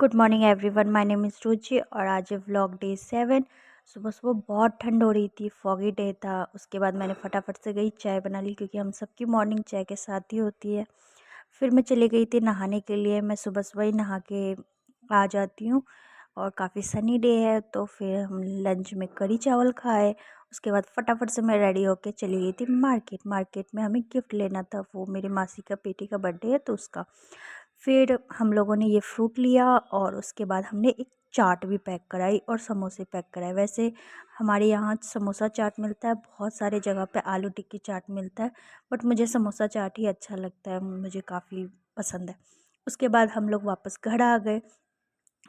Good morning everyone, my name is Ruchi और आज है व्लॉग डे 7। सुबह सुबह बहुत ठंड हो रही थी, फॉगी डे था। उसके बाद मैंने फटाफट से गई चाय बना ली, क्योंकि हम सबकी मॉर्निंग चाय के साथ ही होती है। फिर मैं चली गई थी नहाने के लिए। मैं सुबह सुबह ही नहा के आ जाती हूँ और काफ़ी सनी डे है, तो फिर हम लंच में कढ़ी चावल खाए। उसके बाद फटाफट से मैं रेडी होके चली गई थी मार्केट। मार्केट में हमें गिफ्ट लेना था, वो मेरी मासी का बेटी का बर्थडे है तो उसका। फिर हम लोगों ने ये फ्रूट लिया और उसके बाद हमने एक चाट भी पैक कराई और समोसे पैक कराए। वैसे हमारे यहाँ समोसा चाट मिलता है, बहुत सारे जगह पे आलू टिक्की चाट मिलता है, बट मुझे समोसा चाट ही अच्छा लगता है, मुझे काफ़ी पसंद है। उसके बाद हम लोग वापस घर आ गए।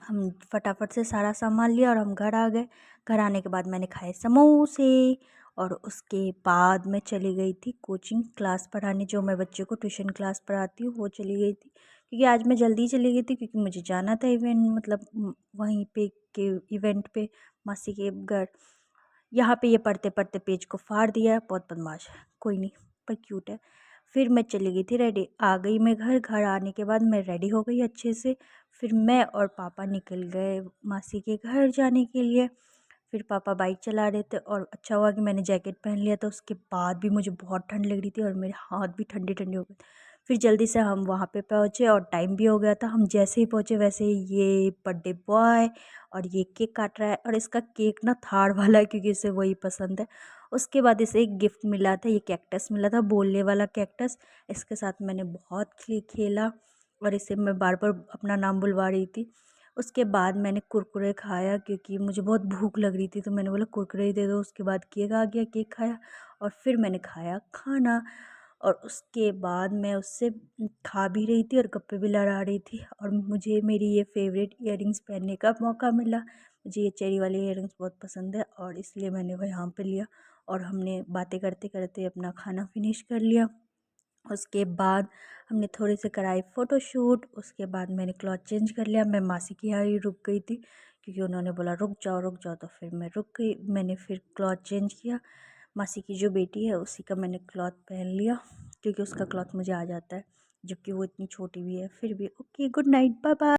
हम फटाफट से सारा सामान लिया और हम घर आ गए। घर आने के बाद मैंने खाए समोसे और उसके बाद मैं चली गई थी कोचिंग क्लास पढ़ाने। जो मैं बच्चे को ट्यूशन क्लास पढ़ाती हूँ वो चली गई थी, क्योंकि आज मैं जल्दी चली गई थी, क्योंकि मुझे जाना था इवेंट, मतलब वहीं पे के इवेंट पे, मासी के घर। यहाँ पे ये पढ़ते पढ़ते पेज को फाड़ दिया है, बहुत बदमाश है, कोई नहीं, पर क्यूट है। फिर मैं चली गई थी रेडी, आ गई मैं घर। घर आने के बाद मैं रेडी हो गई अच्छे से। फिर मैं और पापा निकल गए मासी के घर जाने के लिए। फिर पापा बाइक चला रहे थे और अच्छा हुआ कि मैंने जैकेट पहन लिया था। उसके बाद भी मुझे बहुत ठंड लग रही थी और मेरे हाथ भी ठंडे ठंडे हो गए। फिर जल्दी से हम वहाँ पे पहुँचे और टाइम भी हो गया था। हम जैसे ही पहुँचे वैसे ही ये बर्थडे बॉय और ये केक काट रहा है, और इसका केक ना थार वाला है, क्योंकि इसे वही पसंद है। उसके बाद इसे एक गिफ्ट मिला था, ये कैक्टस मिला था, बोलने वाला कैक्टस। इसके साथ मैंने बहुत खेला और इसे मैं बार बार अपना नाम बुलवा रही थी। उसके बाद मैंने कुरकुरे खाया, क्योंकि मुझे बहुत भूख लग रही थी, तो मैंने बोला कुरकुरे ही दे दो। उसके बाद केक आ गया, केक खाया और फिर मैंने खाया खाना। और उसके बाद मैं उससे खा भी रही थी और गप्पे भी लड़ा रही थी, और मुझे मेरी ये फेवरेट इयररिंग्स पहनने का मौका मिला। मुझे ये चेरी वाले इयररिंग्स बहुत पसंद है और इसलिए मैंने वो यहाँ पे लिया। और हमने बातें करते करते अपना खाना फिनिश कर लिया। उसके बाद हमने थोड़ी सी कराई फ़ोटोशूट। उसके बाद मैंने क्लॉथ चेंज कर लिया। मैं मासी के यहाँ ही रुक गई थी, क्योंकि उन्होंने बोला रुक जाओ रुक जाओ, तो फिर मैं रुक गई। मैंने फिर क्लॉथ चेंज किया। मासी की जो बेटी है उसी का मैंने क्लॉथ पहन लिया, क्योंकि उसका क्लॉथ मुझे आ जाता है, जबकि वो इतनी छोटी भी है फिर भी। Okay, good night, bye bye.